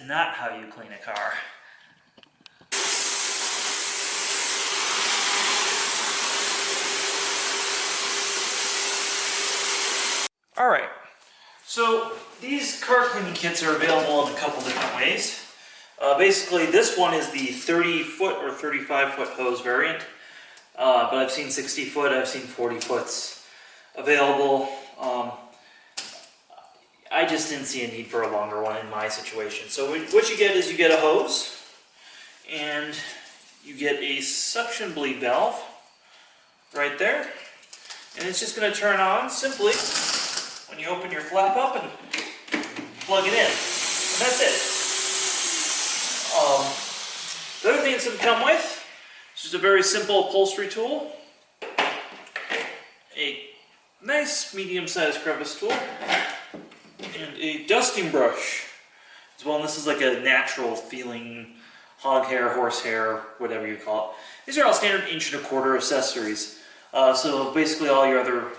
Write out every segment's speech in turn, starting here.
not how you clean a car. Alright, so these car cleaning kits are available in a couple different ways. Basically, this one is the 30-foot or 35-foot hose variant, but I've seen 60-foot, I've seen 40-foots available. I just didn't see a need for a longer one in my situation. So what you get is you get a hose, and you get a suction bleed valve right there, and it's just going to turn on simply when you open your flap up and plug it in. And that's it. The other thing it's going to come with is just a very simple upholstery tool, a nice medium-sized crevice tool, and a dusting brush as well. And this is like a natural feeling hog hair, horse hair, whatever you call it. These are all standard 1.25" accessories. So basically all your other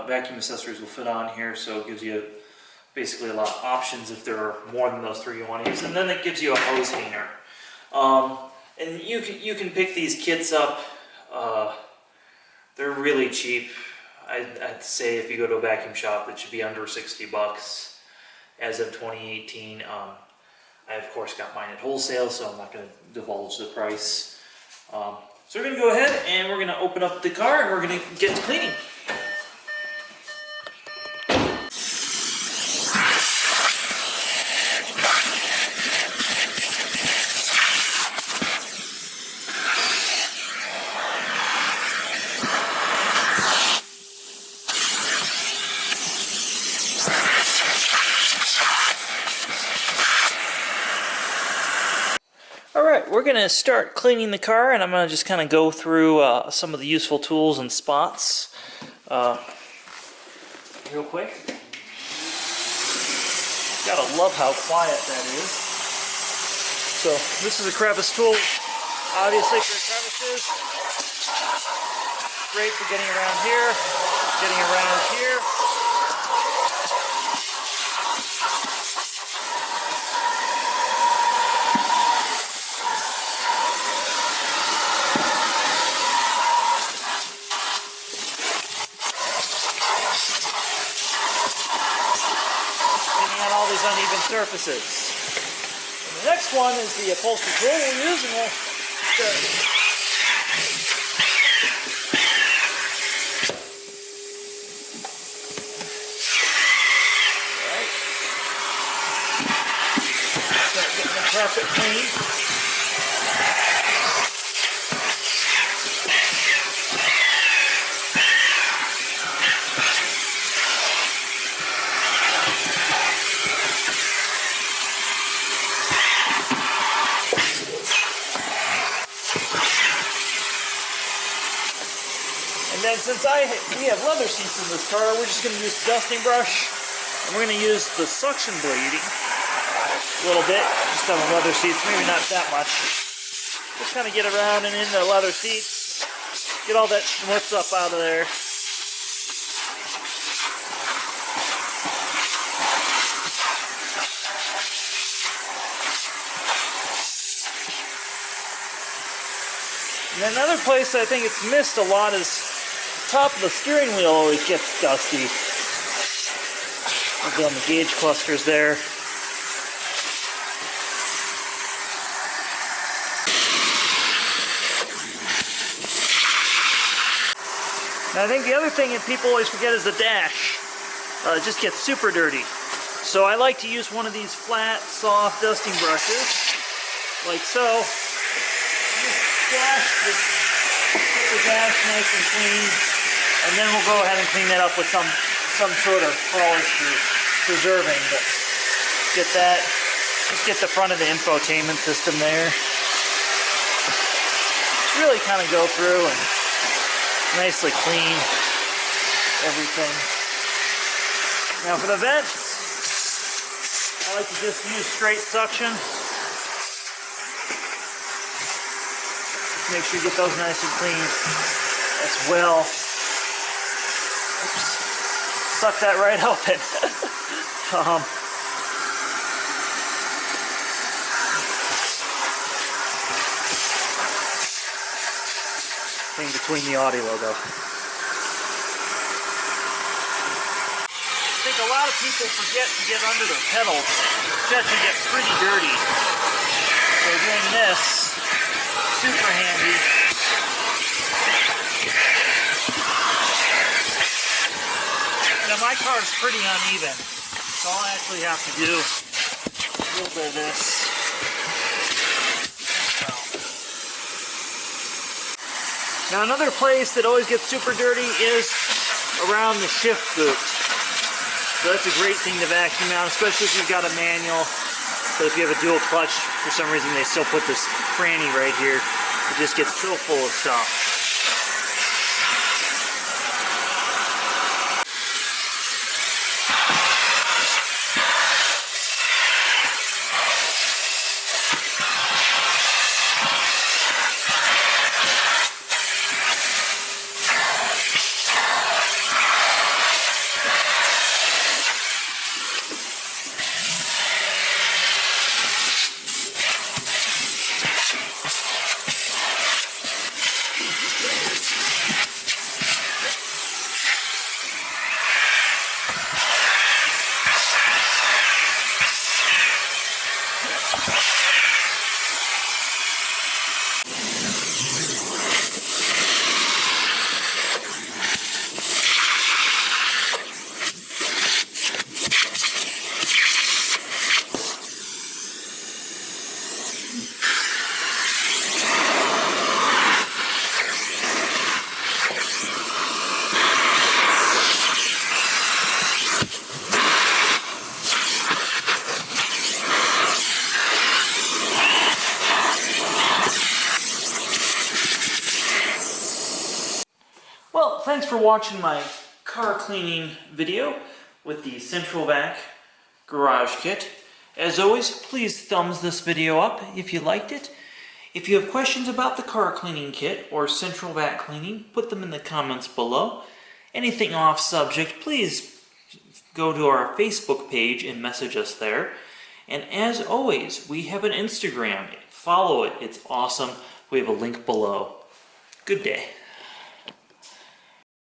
vacuum accessories will fit on here, so it gives you basically a lot of options if there are more than those three you want to use. And then it gives you a hose hanger. And you can pick these kits up. They're really cheap. I'd say if you go to a vacuum shop, it should be under $60 as of 2018. I of course got mine at wholesale, so I'm not going to divulge the price. So we're going to go ahead and we're going to open up the car and we're going to get to cleaning. Alright, we're going to start cleaning the car, and I'm going to just kind of go through some of the useful tools and spots real quick. Gotta love how quiet that is. So this is a crevice tool, obviously for crevices. Great for getting around here, getting around here. All these uneven surfaces. And the next one is the upholstery tool we'll use, and we'll start. Alright. Start getting the carpet clean. And then since we have leather seats in this car, we're just going to use the dusting brush, and we're going to use the suction bleeding a little bit, just on the leather seats, maybe not that much. Just kind of get around and in the leather seats, get all that schmutz up out of there. And then another place I think it's missed a lot is the top of the steering wheel always gets dusty. Maybe on the gauge clusters there. Now I think the other thing that people always forget is the dash. It just gets super dirty. So I like to use one of these flat, soft dusting brushes, like so. Get the dash nice and clean, and then we'll go ahead and clean that up with some sort of polish or preserving. But get that, just get the front of the infotainment system there. Just really kind of go through and nicely clean everything. Now for the vents, I like to just use straight suction. Make sure you get those nice and clean as well. Oops. Suck that right open. thing between the Audi logo. I think a lot of people forget to get under their pedals, especially get pretty dirty. So doing this, super handy. Now my car is pretty uneven, so I'll actually have to do a little bit of this. Now another place that always gets super dirty is around the shift boot. So that's a great thing to vacuum out, especially if you've got a manual. But if you have a dual clutch, for some reason they still put this cranny right here. It just gets so full of stuff. Well, thanks for watching my car cleaning video with the Central Vac garage kit. As always, please thumbs this video up if you liked it. If you have questions about the car cleaning kit or Central Vac cleaning, put them in the comments below. Anything off subject, please go to our Facebook page and message us there. And as always, we have an Instagram. Follow it. It's awesome. We have a link below. Good day.